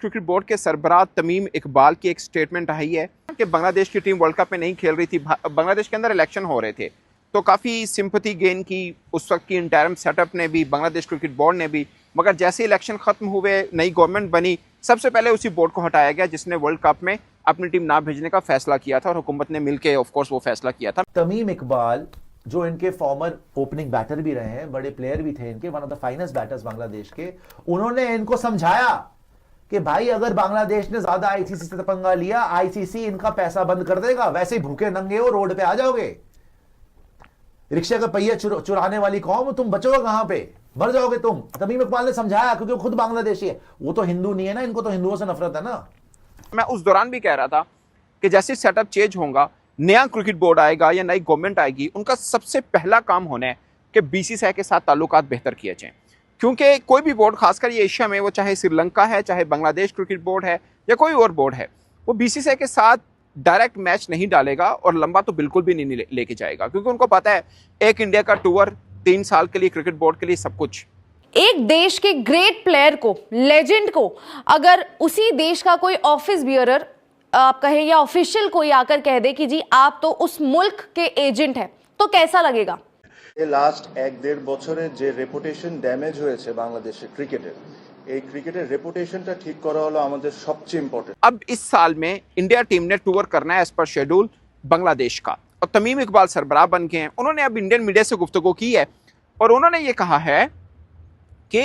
Cricket board के सरबराह तमीम इकबाल की एक स्टेटमेंट आई है कि बांग्लादेश की टीम वर्ल्ड कप में नहीं खेल रही थी। बांग्लादेश के अंदर इलेक्शन हो रहे थे तो काफ़ी सिंपैथी गेन की उस वक्त की इंटरिम सेटअप ने भी, बांग्लादेश क्रिकेट बोर्ड ने भी। मगर जैसे इलेक्शन ख़त्म हुए, नई गवर्नमेंट बनी, सबसे पहले उसी बोर्ड को हटाया गया जिसने वर्ल्ड कप में अपनी टीम ना भेजने का फैसला किया था और हुकूमत ने मिलकर ऑफ कोर्स वो फैसला किया था। तमीम इकबाल जो इनके फॉर्मर ओपनिंग बैटर भी रहे हैं, बड़े प्लेयर भी थे इनके, one of the finest batters Bangladesh के, उन्होंने इनको समझाया कि भाई अगर बांग्लादेश ने ज्यादा आईसीसी से पंगा लिया, आईसीसी इनका पैसा बंद कर देगा, वैसे ही भूखे नंगे हो रोड पे आ जाओगे, रिक्शा का पहिया चुराने वाली कौम, तुम बचोगे कहां पे, मर जाओगे तुम। तमीम इकबाल ने समझाया क्योंकि वो खुद बांग्लादेशी है, वो तो हिंदू नहीं है ना, इनको तो हिंदुओं से नफरत है ना। मैं उस दौरान भी कह रहा था कि जैसे सेटअप चेंज होगा, नया क्रिकेट बोर्ड आएगा या नई गवर्नमेंट आएगी, उनका सबसे पहला काम होना है कि बीसीसीआई के साथ ताल्लुकात बेहतर किए जाएं। क्योंकि कोई भी बोर्ड, खासकर ये एशिया में, वो चाहे श्रीलंका है, चाहे बांग्लादेश क्रिकेट बोर्ड है या कोई और बोर्ड है, वो बीसीसीआई के साथ डायरेक्ट मैच नहीं डालेगा और लंबा तो बिल्कुल भी नहीं लेके जाएगा, क्योंकि उनको पता है एक इंडिया का टूर 3 साल के लिए क्रिकेट बोर्ड के लिए सब कुछ। एक देश के ग्रेट प्लेयर को, लेजेंड को, अगर उसी देश का कोई ऑफिस बियरर आप कहें या ऑफिशियल कोई आकर कह दे कि जी आप तो उस मुल्क के एजेंट हैं, तो कैसा लगेगा? ये लास्ट 1-1.5 বছরে যে রেপুটেশন ড্যামেজ হয়েছে বাংলাদেশের ক্রিকেটের, এই ক্রিকেটের রেপুটেশনটা ঠিক করা হলো আমাদের সবচেয়ে ইম্পর্টেন্ট। अब इस साल में इंडिया टीम ने टूर करना है एज पर शेड्यूल बांग्लादेश का, और तमीम इकबाल सरबराह बन गए हैं। उन्होंने अब इंडियन मीडिया से गुफ्तगू की है और उन्होंने ये कहा है कि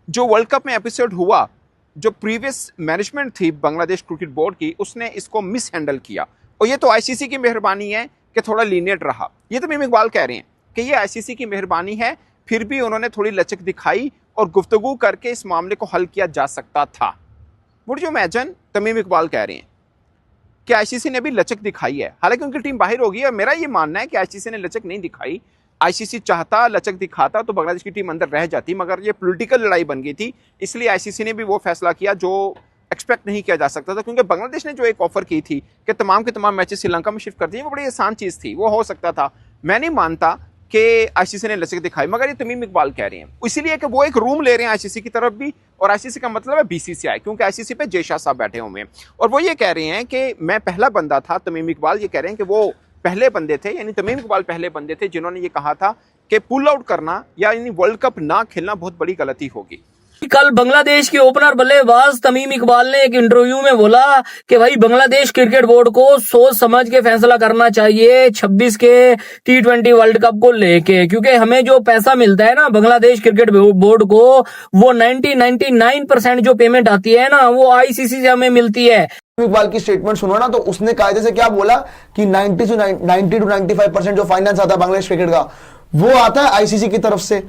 जो वर्ल्ड कप में एपिसोड हुआ, जो प्रीवियस मैनेजमेंट थी बांग्लादेश क्रिकेट बोर्ड की, उसने इसको मिस हैंडल किया और ये तो आईसीसी की मेहरबानी है कि थोड़ा लीनियट रहा। ये तमीम इकबाल कह रहे हैं कि ये आईसीसी की मेहरबानी है, फिर भी उन्होंने थोड़ी लचक दिखाई और गुफ्तगू करके इस मामले को हल किया जा सकता था। Would you imagine, Tamim Iqbal कह रहे हैं कि आईसीसी ने भी लचक दिखाई है, हालांकि उनकी टीम बाहर होगी। और मेरा ये मानना है कि आईसीसी ने लचक नहीं दिखाई। आईसीसी चाहता, लचक दिखाता तो बांग्लादेश की टीम अंदर रह जाती, मगर ये पॉलिटिकल लड़ाई बन गई थी, इसलिए आईसीसी ने भी वो फैसला किया जो एक्सपेक्ट नहीं किया जा सकता था। क्योंकि बांग्लादेश ने जो एक ऑफर की थी कि तमाम के तमाम मैचेस श्रीलंका में शिफ्ट कर दिए, वो बड़ी आसान चीज़ थी, वो हो सकता था। मैं नहीं मानता कि आईसीसी ने लचक दिखाई, मगर ये तमीम इकबाल कह रहे हैं, इसीलिए कि वो एक रूम ले रहे हैं आईसीसी की तरफ भी, और आईसीसी का मतलब है बीसीसीआई, क्योंकि आईसीसी पे जय शाह साहब बैठे हुए हैं। और वो ये कह रहे हैं कि मैं पहला बंदा था, तमीम इकबाल ये कह रहे हैं कि वो पहले बंदे थे, यानी तमीम इकबाल पहले बंदे थे जिन्होंने ये कहा था कि पुल आउट करना या यानी वर्ल्ड कप ना खेलना बहुत बड़ी गलती होगी। कल बांग्लादेश के ओपनर बल्लेबाज तमीम इकबाल ने एक इंटरव्यू में बोला कि भाई बांग्लादेश क्रिकेट बोर्ड को सोच समझ के फैसला करना चाहिए 26 के T20 वर्ल्ड कप को लेके, क्योंकि हमें जो पैसा मिलता है ना बांग्लादेश क्रिकेट बोर्ड को, वो 99% जो पेमेंट आती है ना, वो आईसीसी से हमें मिलती है। इकबाल की स्टेटमेंट सुनो ना, तो उसने कायदे से क्या बोला कि 90 to 95% जो फाइनेंस आता है बांग्लादेश क्रिकेट का, वो आता है आईसीसी की तरफ से।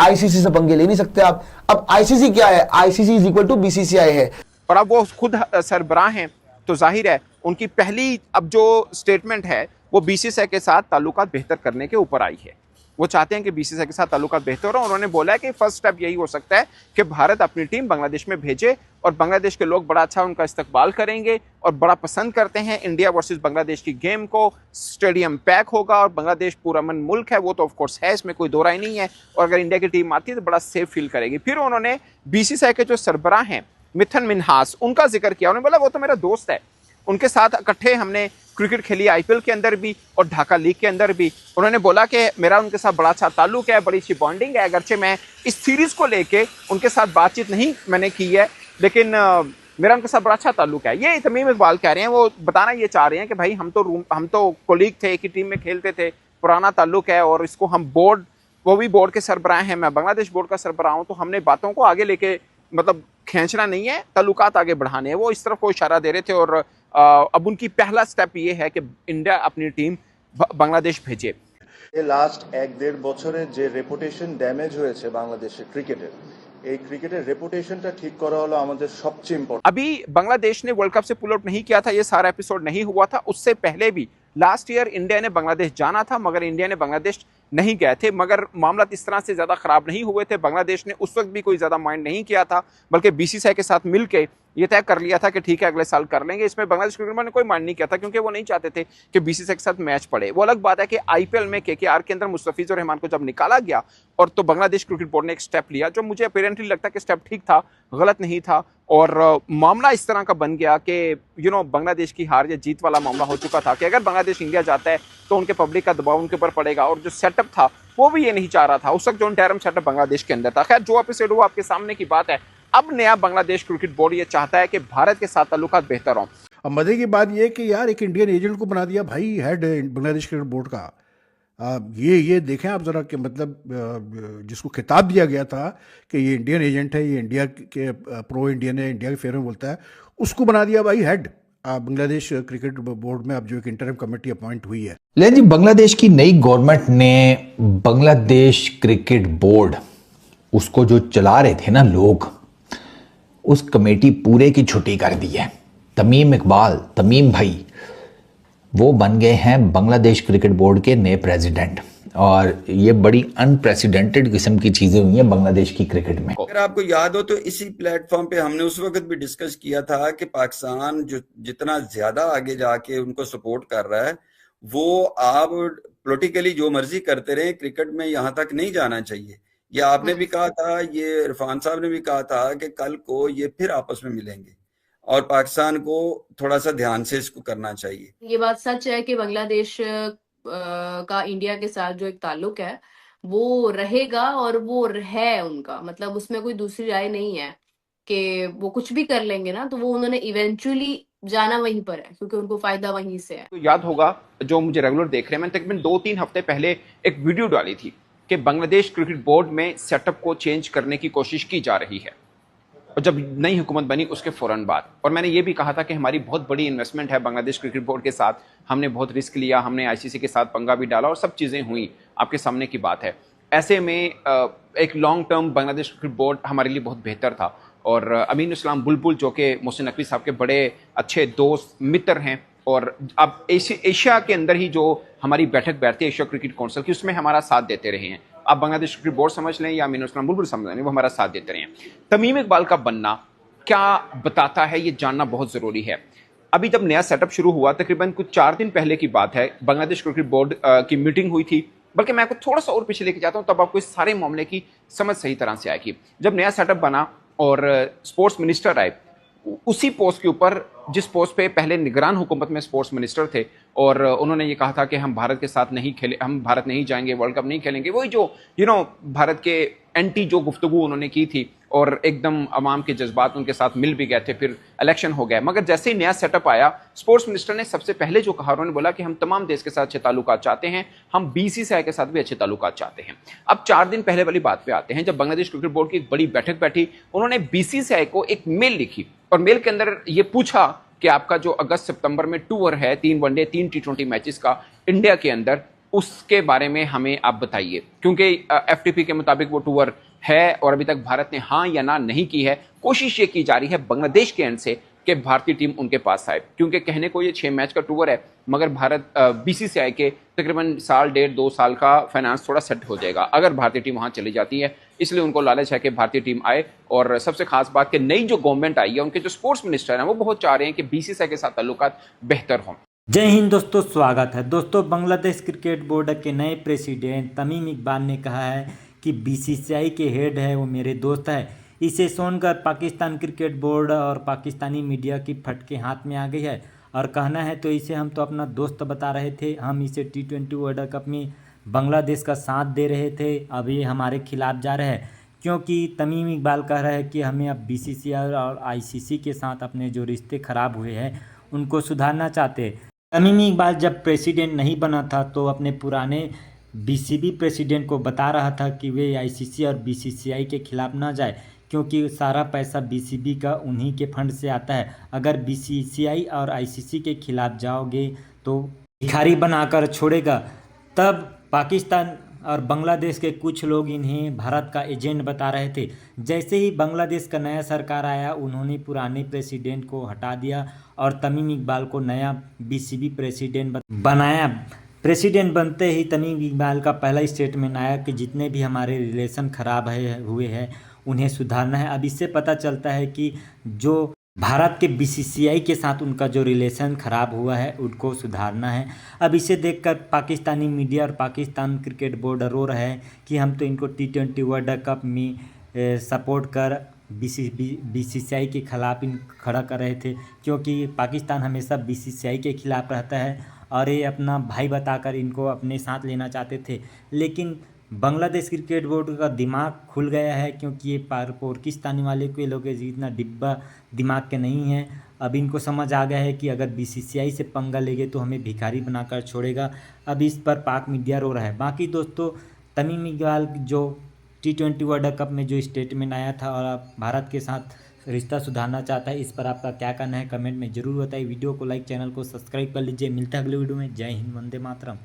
आईसीसी से पंगे ले नहीं सकते आप। अब आईसीसी क्या है? ICC is equal to BCCI है। और अब वो खुद सरबराह हैं, तो जाहिर है उनकी पहली अब जो स्टेटमेंट है वो बीसीसीआई के साथ ताल्लुकात बेहतर करने के ऊपर आई है। वो चाहते हैं कि बीसीसीआई के साथ ताल्लुकात बेहतर हो। उन्होंने बोला है कि फर्स्ट स्टेप यही हो सकता है कि भारत अपनी टीम बांग्लादेश में भेजे और बांग्लादेश के लोग बड़ा अच्छा उनका इस्तकबाल करेंगे और बड़ा पसंद करते हैं इंडिया वर्सेस बांग्लादेश की गेम को। स्टेडियम पैक होगा और बांग्लादेश पूरा अमन मुल्क है, वो तो ऑफ कोर्स है, इसमें कोई दो राय नहीं है। और अगर इंडिया की टीम आती है तो बड़ा सेफ फील करेगी। फिर उन्होंने बीसीसीआई के जो सरबराह हैं मिथन मिन्हास, उनका जिक्र किया। उन्होंने बोला वो तो मेरा दोस्त है, उनके साथ इकट्ठे हमने क्रिकेट खेली आईपीएल के अंदर भी और ढाका लीग के अंदर भी। उन्होंने बोला कि मेरा उनके साथ बड़ा अच्छा ताल्लुक है, बड़ी अच्छी बॉन्डिंग है। अगरचे मैं इस सीरीज़ को लेके उनके साथ बातचीत नहीं मैंने की है, लेकिन मेरा उनके साथ बड़ा अच्छा ताल्लुक है। ये तमीम इकबाल कह रहे हैं, वो बताना ये चाह रहे हैं कि भाई हम तो कोलीग थे, एक ही टीम में खेलते थे, पुराना ताल्लुक है और इसको हम बोर्ड, वो भी बोर्ड के सरबराह हैं, मैं बांग्लादेश बोर्ड का सरबराह हूँ, तो हमने बातों को आगे लेके मतलब खींचना नहीं है, ताल्लुकात आगे बढ़ाने हैं। वो इस तरफ को इशारा दे रहे थे। और अब उनकी पहला स्टेप ये है कि इंडिया अपनी टीम बांग्लादेश भेजे। ये लास्ट 1-1.5 বছরে যে রেপুটেশন ড্যামেজ হয়েছে বাংলাদেশের ক্রিকেটের, এই ক্রিকেটের রেপুটেশনটা ঠিক করা হলো আমাদের সবচেয়ে ইম্পর্টেন্ট। अभी बांग्लादेश ने वर्ल्ड कप से पुल आउट नहीं किया था, ये सारा एपिसोड नहीं हुआ था। उससे पहले भी लास्ट ईयर इंडिया ने बांग्लादेश जाना था, मगर इंडिया ने बांग्लादेश नहीं गए थे। मगर मामला इस तरह से ज़्यादा ख़राब नहीं हुए थे। बांग्लादेश ने उस वक्त भी कोई ज़्यादा माइंड नहीं किया था, बल्कि बीसीसीआई के साथ मिल के ये तय कर लिया था कि ठीक है अगले साल कर लेंगे। इसमें बांग्लादेश क्रिकेट बोर्ड ने कोई मांग नहीं किया था, क्योंकि वो नहीं चाहते थे कि बीसीसीआई के साथ मैच पड़े। वो अलग बात है कि आईपीएल में केकेआर के अंदर मुस्तफिजुर रहमान को जब निकाला गया और तो बांग्लादेश क्रिकेट बोर्ड ने एक स्टेप लिया, जो मुझे अपेरेंटली लगता है कि स्टेप ठीक था, गलत नहीं था। और मामला इस तरह का बन गया कि बांग्लादेश की हार या जीत वाला मामला हो चुका था कि अगर बांग्लादेश इंडिया जाता है तो उनके पब्लिक का दबाव उनके ऊपर पड़ेगा, और जो सेटअप था वो भी ये नहीं चाह रहा था उस वक्त, जो इंटरिम सेटअप बांग्लादेश के अंदर था। खैर, जो एपिसोड हुआ आपके सामने की बात है। अब नया बांग्लादेश क्रिकेट बोर्ड ये चाहता है कि भारत के साथ ताल्लुकात बेहतर हों। अब मजे की बात यह कि यार एक इंडियन एजेंट को बना दिया भाई हेड बांग्लादेश क्रिकेट बोर्ड का। ये देखें आप जरा कि मतलब जिसको खिताब दिया गया था कि ये इंडियन एजेंट है, ये इंडिया के प्रो इंडियन है, इंडिया के फेवर में बोलता है, उसको बना दिया भाई हेड बांग्लादेश क्रिकेट बोर्ड में। अब जो एक इंटरिम कमेटी अपॉइंट हुई है। लेकिन जी बांग्लादेश की नई गवर्नमेंट ने बांग्लादेश क्रिकेट बोर्ड, उसको जो चला रहे थे ना लोग, उस कमेटी पूरे की छुट्टी कर दी है। तमीम इकबाल, तमीम भाई, वो बन गए हैं बांग्लादेश क्रिकेट बोर्ड के नए प्रेसिडेंट। और ये बड़ी अनप्रेसिडेंटेड किस्म की चीजें हुई हैं बांग्लादेश की क्रिकेट में। अगर आपको याद हो तो इसी प्लेटफॉर्म पे हमने उस वक्त भी डिस्कस किया था कि पाकिस्तान जो जितना ज्यादा आगे जाके उनको सपोर्ट कर रहा है, वो आप पॉलिटिकली जो मर्जी करते रहे, क्रिकेट में यहाँ तक नहीं जाना चाहिए। ये आपने भी कहा था, ये इरफान साहब ने भी कहा था कि कल को ये फिर आपस में मिलेंगे और पाकिस्तान को थोड़ा सा ध्यान से इसको करना चाहिए। ये बात सच है कि बांग्लादेश का इंडिया के साथ जो एक ताल्लुक है वो रहेगा, और वो है उनका, मतलब उसमें कोई दूसरी राय नहीं है कि वो कुछ भी कर लेंगे ना, तो वो उन्होंने इवेंचुअली जाना वहीं पर है, क्योंकि उनको फायदा वहीं से है। तो याद होगा, जो मुझे रेगुलर देख रहे हैं, मैंने तकरीबन 2-3 हफ्ते पहले एक वीडियो डाली थी कि बांग्लादेश क्रिकेट बोर्ड में सेटअप को चेंज करने की कोशिश की जा रही है, और जब नई हुकूमत बनी उसके फ़ौरन बाद। और मैंने ये भी कहा था कि हमारी बहुत बड़ी इन्वेस्टमेंट है बांग्लादेश क्रिकेट बोर्ड के साथ, हमने बहुत रिस्क लिया, हमने आईसीसी के साथ पंगा भी डाला और सब चीज़ें हुई, आपके सामने की बात है। ऐसे में एक long term Bangladesh cricket board हमारे लिए बहुत बेहतर था। और अमीन इस्लाम बुलबुल, जो कि मोहसिन नकवी साहब के बड़े अच्छे दोस्त मित्र हैं, और अब एशिया के अंदर ही जो हमारी बैठक बैठती है एशिया क्रिकेट काउंसिल की, उसमें हमारा साथ देते रहे हैं। आप बांग्लादेश क्रिकेट बोर्ड समझ लें या अमीन इस्लाम बुलबुल समझ लें, वो हमारा साथ देते रहे हैं। तमीम इकबाल का बनना क्या बताता है, ये जानना बहुत ज़रूरी है। अभी जब नया सेटअप शुरू हुआ, तकरीबन कुछ 4 दिन पहले की बात है, बांग्लादेश क्रिकेट बोर्ड की मीटिंग हुई थी। बल्कि मैं आपको थोड़ा सा और पीछे लेके जाता हूँ, तब आपको इस सारे मामले की समझ सही तरह से आएगी। जब नया सेटअप बना और स्पोर्ट्स मिनिस्टर आए, उसी पोस्ट के ऊपर, जिस पोस्ट पे पहले निगरान हुकूमत में स्पोर्ट्स मिनिस्टर थे, और उन्होंने ये कहा था कि हम भारत के साथ नहीं खेले, हम भारत नहीं जाएंगे, वर्ल्ड कप नहीं खेलेंगे, वही जो भारत के एंटी जो गुफ्तगू उन्होंने की थी, और एकदम अवाम के जज्बात उनके साथ मिल भी गए थे, फिर इलेक्शन हो गया। मगर जैसे ही नया सेटअप आया, स्पोर्ट्स मिनिस्टर ने सबसे पहले जो कहा, उन्होंने बोला कि हम तमाम देश के साथ अच्छे ताल्लुकात चाहते हैं, हम बीसीसीआई के साथ भी अच्छे ताल्लुकात चाहते हैं। अब 4 दिन पहले वाली बात पे आते हैं, जब बांग्लादेश क्रिकेट बोर्ड की एक बड़ी बैठक बैठी, उन्होंने बीसीसीआई को एक मेल लिखी, और मेल के अंदर ये पूछा कि आपका जो अगस्त सितंबर में टूर है 3 वनडे 3 T20 मैचेस का इंडिया के अंदर, उसके बारे में हमें आप बताइए, क्योंकि एफटीपी के मुताबिक वो टूर है और अभी तक भारत ने हाँ या ना नहीं की है। कोशिश ये की जा रही है बांग्लादेश के एंड से कि भारतीय टीम उनके पास आए, क्योंकि कहने को ये 6 मैच का टूर है, मगर भारत बीसीसीआई के तकरीबन साल 1.5-2 साल का फाइनेंस थोड़ा सेट हो जाएगा अगर भारतीय टीम वहाँ चली जाती है। इसलिए उनको लालच है कि भारतीय टीम आए। और सबसे खास बात कि नई जो गवर्नमेंट आई है, उनके जो स्पोर्ट्स मिनिस्टर हैं, वो बहुत चाह रहे हैं कि बीसीसीआई के साथ ताल्लुकात बेहतर हों। जय हिंद दोस्तों, स्वागत है दोस्तों। बांग्लादेश क्रिकेट बोर्ड के नए प्रेसिडेंट तमीम इकबाल ने कहा है कि बीसीसीआई के हेड है वो मेरे दोस्त है। इसे सुनकर पाकिस्तान क्रिकेट बोर्ड और पाकिस्तानी मीडिया की फटके हाथ में आ गई है, और कहना है तो इसे हम तो अपना दोस्त बता रहे थे, हम इसे T20 वर्ल्ड कप में बांग्लादेश का साथ दे रहे थे, अभी हमारे खिलाफ जा रहे हैं, क्योंकि तमीम इकबाल कह रहे हैं कि हमें अब बीसीसीआई और आईसीसी के साथ अपने जो रिश्ते ख़राब हुए हैं उनको सुधारना चाहते हैं। तमीम इकबाल जब प्रेसिडेंट नहीं बना था तो अपने पुराने बीसीबी प्रेसिडेंट को बता रहा था कि वे आईसीसी और बीसीसीआई के खिलाफ ना जाए, क्योंकि सारा पैसा बीसीबी का उन्हीं के फंड से आता है। अगर बीसीसीआई और आईसीसी के खिलाफ जाओगे तो भिखारी बनाकर छोड़ेगा। तब पाकिस्तान और बांग्लादेश के कुछ लोग इन्हें भारत का एजेंट बता रहे थे। जैसे ही बांग्लादेश का नया सरकार आया, उन्होंने पुराने प्रेसिडेंट को हटा दिया और तमीम इकबाल को नया बीसीबी प्रेसिडेंट बनाया। प्रेसिडेंट बनते ही तमीम इकबाल का पहला स्टेटमेंट आया कि जितने भी हमारे रिलेशन ख़राब हुए हैं उन्हें सुधारना है। अब इससे पता चलता है कि जो भारत के बीसीसीआई के साथ उनका जो रिलेशन ख़राब हुआ है उनको सुधारना है। अब इसे देखकर पाकिस्तानी मीडिया और पाकिस्तान क्रिकेट बोर्ड रो रहा है कि हम तो इनको T20 वर्ल्ड कप में सपोर्ट कर बीसीसीआई के खिलाफ इन खड़ा कर रहे थे, क्योंकि पाकिस्तान हमेशा बीसीसीआई के खिलाफ रहता है और ये अपना भाई बताकर इनको अपने साथ लेना चाहते थे। लेकिन बांग्लादेश क्रिकेट बोर्ड का दिमाग खुल गया है, क्योंकि ये पाकिस्तानी वाले के लोग इतना डिब्बा दिमाग के नहीं हैं। अब इनको समझ आ गया है कि अगर बीसीसीआई से पंगा लेंगे तो हमें भिखारी बनाकर छोड़ेगा। अब इस पर पाक मीडिया रो रहा है। बाकी दोस्तों, तमीम इकबाल जो T20 वर्ल्ड कप में जो स्टेटमेंट आया था और अब भारत के साथ रिश्ता सुधारना चाहता है, इस पर आपका क्या कहना है कमेंट में ज़रूर बताइए। वीडियो को लाइक, चैनल को सब्सक्राइब कर लीजिए। मिलता है अगले वीडियो में। जय हिंद, वंदे मातरम।